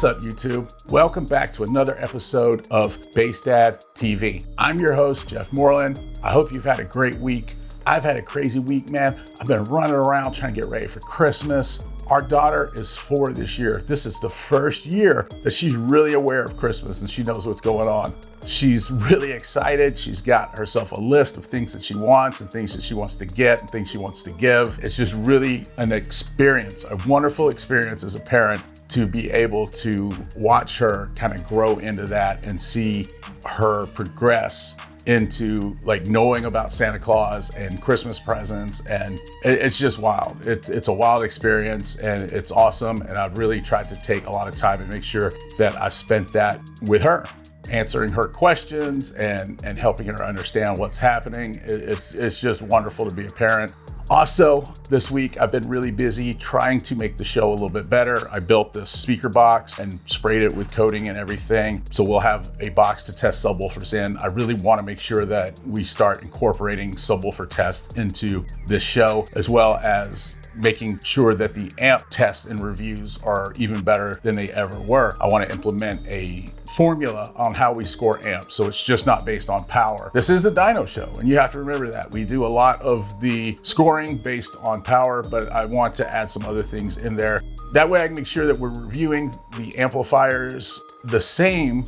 What's up, YouTube? Welcome back to another episode of Bass Dad TV. I'm your host, Jeff Moreland. I hope you've had a great week. I've had a crazy week, man. I've been running around trying to get ready for Christmas. Our daughter is 4 this year. This is the first year that she's really aware of Christmas and she knows what's going on. She's really excited. She's got herself a list of things that she wants and things that she wants to get and things she wants to give. It's just really an experience, a wonderful experience as a parent to be able to watch her kind of grow into that and see her progress into like knowing about Santa Claus and Christmas presents, and it's just wild. It's a wild experience and it's awesome, and I've really tried to take a lot of time and make sure that I spent that with her, answering her questions and helping her understand what's happening. It's just wonderful to be a parent. Also, this week, I've been really busy trying to make the show a little bit better. I built this speaker box and sprayed it with coating and everything. So we'll have a box to test subwoofers in. I really want to make sure that we start incorporating subwoofer tests into this show, as well as making sure that the amp tests and reviews are even better than they ever were. I want to implement a formula on how we score amps, so it's just not based on power. This is a dyno show, and you have to remember that. We do a lot of the scoring based on power, but I want to add some other things in there. That way I can make sure that we're reviewing the amplifiers the same,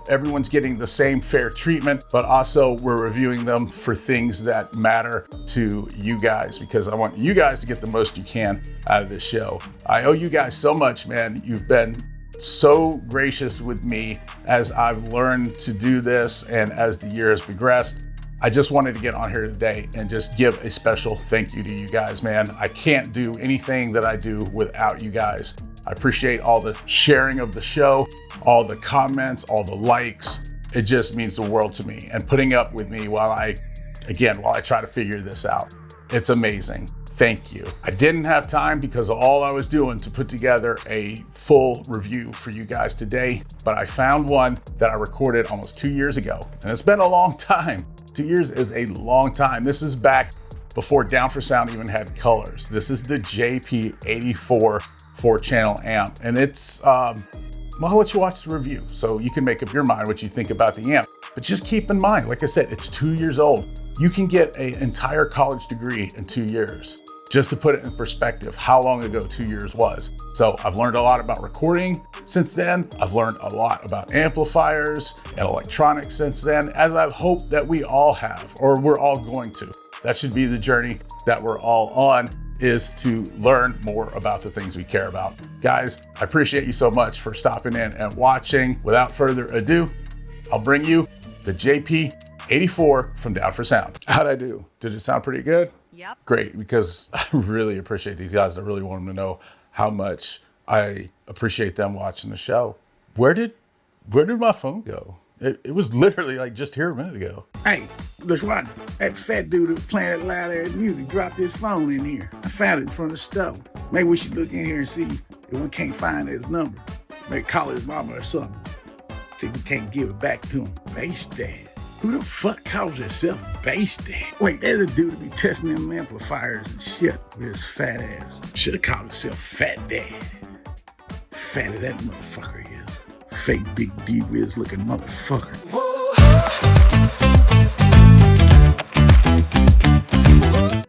everyone's getting the same fair treatment, but also we're reviewing them for things that matter to you guys, because I want you guys to get the most you can out of this show. I owe you guys so much, man. You've been so gracious with me as I've learned to do this and as the year has progressed. I just wanted to get on here today and just give a special thank you to you guys, man. I can't do anything that I do without you guys. I appreciate all the sharing of the show, all the comments, all the likes. It just means the world to me, and putting up with me while I try to figure this out. It's amazing. Thank you. I didn't have time because of all I was doing to put together a full review for you guys today, but I found one that I recorded almost 2 years ago, and it's been a long time. 2 years is a long time. This is back before Down4Sound even had colors. This is the JP84 4-channel amp, and it's, I'll let you watch the review so you can make up your mind what you think about the amp. But just keep in mind, like I said, it's 2 years old. You can get an entire college degree in 2 years. Just to put it in perspective, how long ago 2 years was. So I've learned a lot about recording since then. I've learned a lot about amplifiers and electronics since then, as I've hoped that we all have, or we're all going to. That should be the journey that we're all on, is to learn more about the things we care about. Guys, I appreciate you so much for stopping in and watching. Without further ado, I'll bring you the JP84 from Down4Sound. How'd I do? Did it sound pretty good? Yep. Great, because I really appreciate these guys. I really want them to know how much I appreciate them watching the show. Where did my phone go? It was literally like just here a minute ago. Hey, let's watch. That fat dude that was playing that loud ass music dropped his phone in here. I found it in front of the stove. Maybe we should look in here and see if we can't find his number. Maybe call his mama or something. See if we can't give it back to him. Bass Dad. Who the fuck calls himself Bass Dad? Wait, there's a dude to be testing them amplifiers and shit with his fat ass. Should have called himself Fat Dad. Fatty that motherfucker is. Fake big D-Wiz looking motherfucker.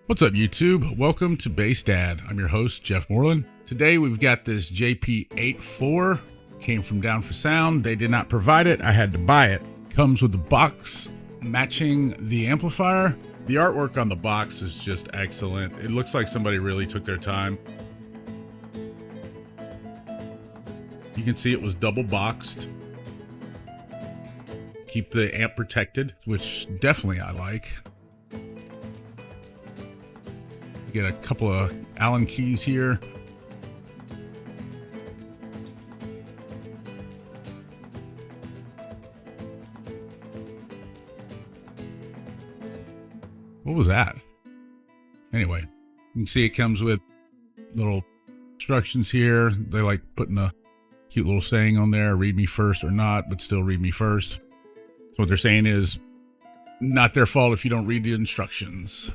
What's up, YouTube? Welcome to Bass Dad. I'm your host, Jeff Moreland. Today we've got this JP84. Came from Down4Sound. They did not provide it. I had to buy it. Comes with the box matching the amplifier. The artwork on the box is just excellent. It looks like somebody really took their time. You can see it was double boxed. Keep the amp protected, which definitely I like. You get a couple of Allen keys here. What was that? Anyway, you can see it comes with little instructions here. They like putting a cute little saying on there, read me first or not, but still read me first. So what they're saying is not their fault if you don't read the instructions.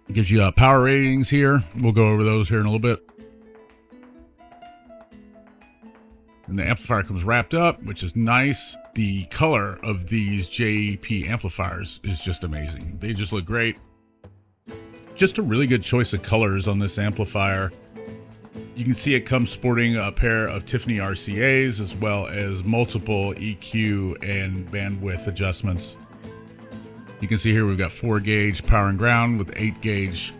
It gives you power ratings here. We'll go over those here in a little bit. And the amplifier comes wrapped up, which is nice. The color of these JP amplifiers is just amazing. They just look great. Just a really good choice of colors on this amplifier. You can see it comes sporting a pair of Tiffany RCAs as well as multiple EQ and bandwidth adjustments. You can see here we've got 4 gauge power and ground with 8 gauge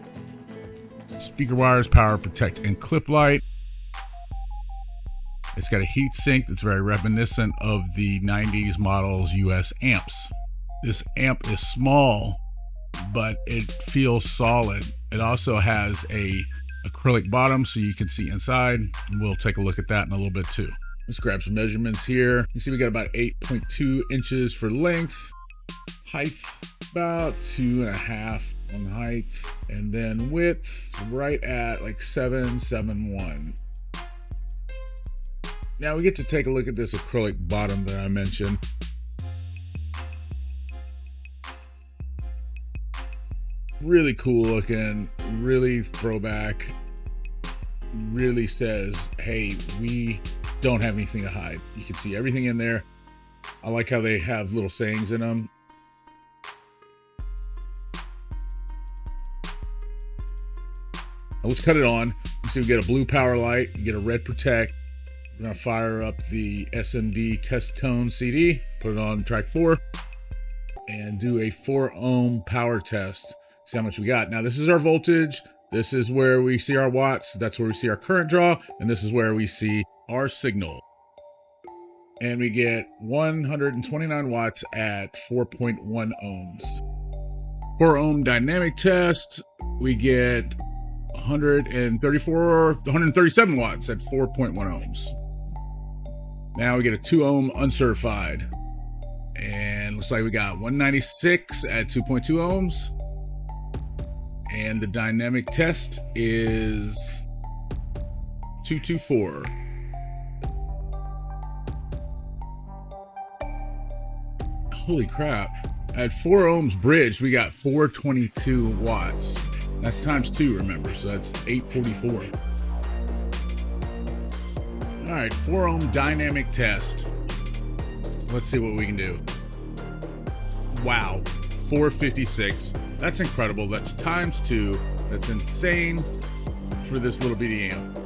speaker wires, power, protect, and clip light. It's got a heat sink that's very reminiscent of the 90s models US amps. This amp is small, but it feels solid. It also has a acrylic bottom so you can see inside, and we'll take a look at that in a little bit too. Let's grab some measurements here. You see we got about 8.2 inches for length, height about 2.5 on height, and then width right at like 7.71. Now we get to take a look at this acrylic bottom that I mentioned. Really cool looking, really throwback, really says, hey, we don't have anything to hide. You can see everything in there. I like how they have little sayings in them. Now let's cut it on. You see we get a blue power light, you get a red protect. We're gonna fire up the SMD test tone CD, put it on track 4, and do a 4 ohm power test. See how much we got. Now this is our voltage. This is where we see our watts. That's where we see our current draw. And this is where we see our signal. And we get 129 watts at 4.1 ohms. 4 ohm dynamic test. We get 137 watts at 4.1 ohms. Now we get a 2 ohm uncertified. And looks like we got 196 at 2.2 ohms. And the dynamic test is 224. Holy crap. At 4 ohms bridge, we got 422 watts. That's times 2, remember, so that's 844. All right, 4 ohm dynamic test. Let's see what we can do. Wow, 456. That's incredible. That's times 2. That's insane for this little bitty amp.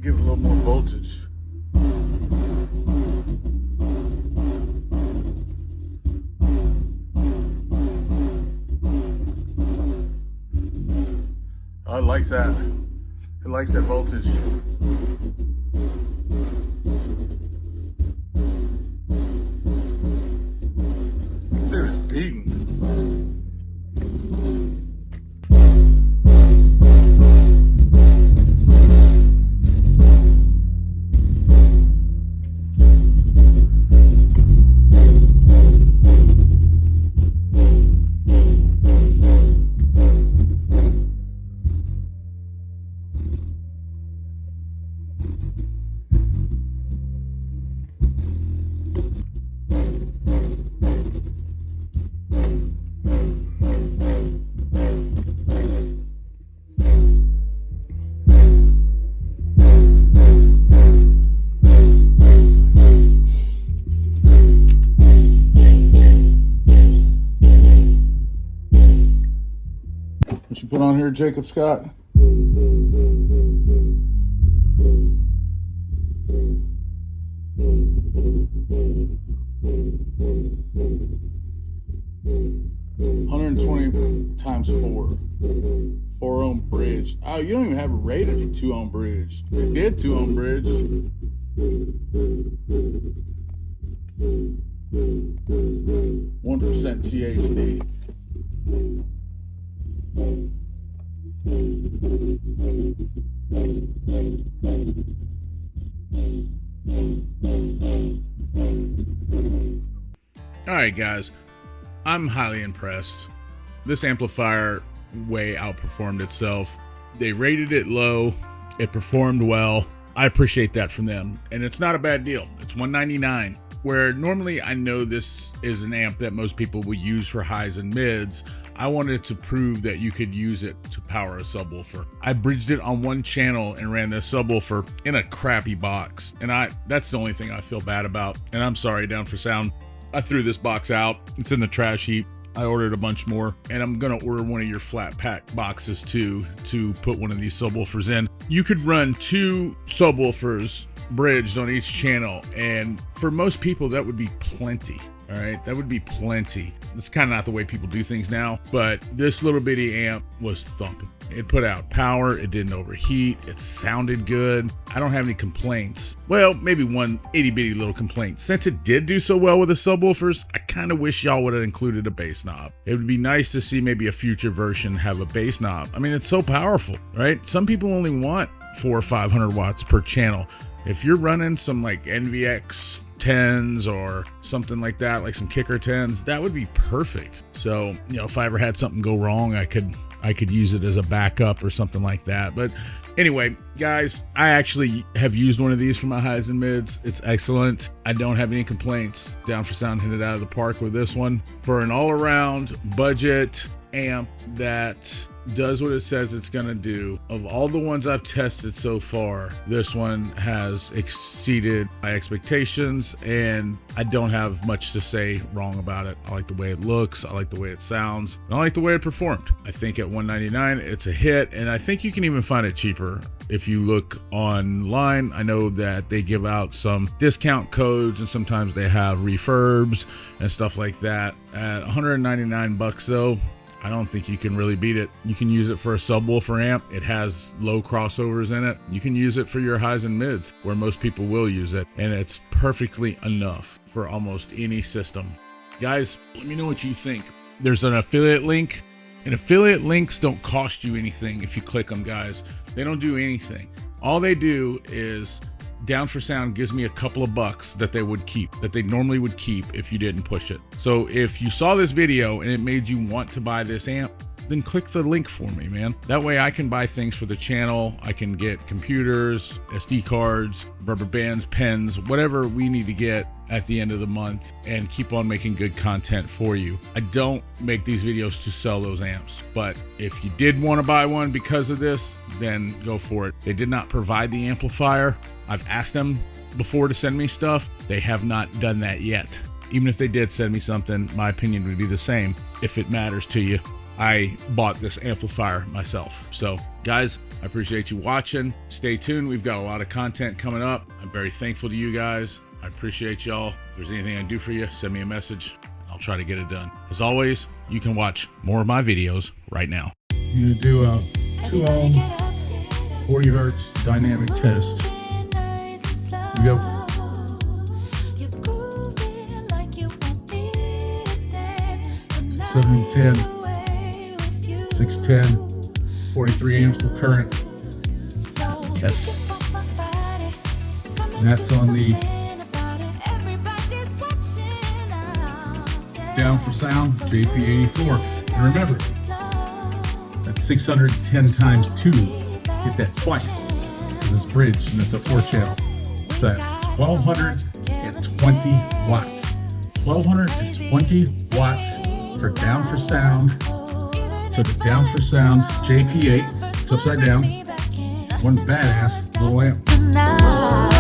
Give it a little more voltage. Oh, it likes that. It likes that voltage. Dude, it's beating. What you put on here, Jacob Scott? 120 times 4. 4 ohm bridge. Oh, you don't even have it rated for 2 ohm bridge. We did 2 ohm bridge. 1% THD. All right, guys, I'm highly impressed. This amplifier way outperformed itself. They rated it low. It performed well. I appreciate that from them. And it's not a bad deal. It's $199. where normally I know this is an amp that most people will use for highs and mids, I wanted to prove that you could use it to power a subwoofer. I bridged it on one channel and ran this subwoofer in a crappy box. And that's the only thing I feel bad about. And I'm sorry, Down4Sound. I threw this box out. It's in the trash heap. I ordered a bunch more, and I'm gonna order one of your flat pack boxes too to put one of these subwoofers in. You could run 2 subwoofers bridged on each channel, and for most people that would be plenty. All right, that would be plenty. It's kind of not the way people do things now, but this little bitty amp was thumping. It put out power, it didn't overheat, it sounded good. I don't have any complaints. Well, maybe one itty bitty little complaint. Since it did do so well with the subwoofers, I kind of wish y'all would have included a bass knob. It would be nice to see maybe a future version have a bass knob. I mean, it's so powerful, right? Some people only want 400 or 500 watts per channel. If you're running some like NVX 10s or something like that, like some kicker 10s, that would be perfect. So, you know, if I ever had something go wrong, I could use it as a backup or something like that. But anyway, guys, I actually have used one of these for my highs and mids. It's excellent. I don't have any complaints. Down4Sound hit it out of the park with this one for an all-around budget amp that does what it says it's gonna do. Of all the ones I've tested so far, this one has exceeded my expectations, and I don't have much to say wrong about it. I like the way it looks, I like the way it sounds, and I like the way it performed. I think at $199 it's a hit, and I think you can even find it cheaper if you look online. I know that they give out some discount codes, and sometimes they have refurbs and stuff like that. At $199 though, I don't think you can really beat it. You can use it for a subwoofer amp. It has low crossovers in it. You can use it for your highs and mids where most people will use it, and it's perfectly enough for almost any system. Guys, let me know what you think. There's an affiliate link, and affiliate links don't cost you anything if you click them, guys. They don't do anything. All they do is Down4Sound gives me a couple of bucks that they normally would keep if you didn't push it. So if you saw this video and it made you want to buy this amp, then click the link for me, man. That way I can buy things for the channel. I can get computers, SD cards, rubber bands, pens, whatever we need to get at the end of the month, and keep on making good content for you. I don't make these videos to sell those amps, but if you did want to buy one because of this, then go for it. They did not provide the amplifier. I've asked them before to send me stuff. They have not done that yet. Even if they did send me something, my opinion would be the same. If it matters to you, I bought this amplifier myself. So guys, I appreciate you watching. Stay tuned. We've got a lot of content coming up. I'm very thankful to you guys. I appreciate y'all. If there's anything I can do for you, send me a message. I'll try to get it done. As always, you can watch more of my videos right now. I'm gonna do a 2 ohm, 40 hertz dynamic test. Here we go. 710, 610, 43 amps of current. Yes. And that's on the Down4Sound JP84. And remember, that's 610 times 2. Hit that twice. Because it's bridged and it's a 4-channel. So that's 1,220 watts. 1,220 watts for Down4Sound. So the Down4Sound JP8, it's upside down. One badass little amp.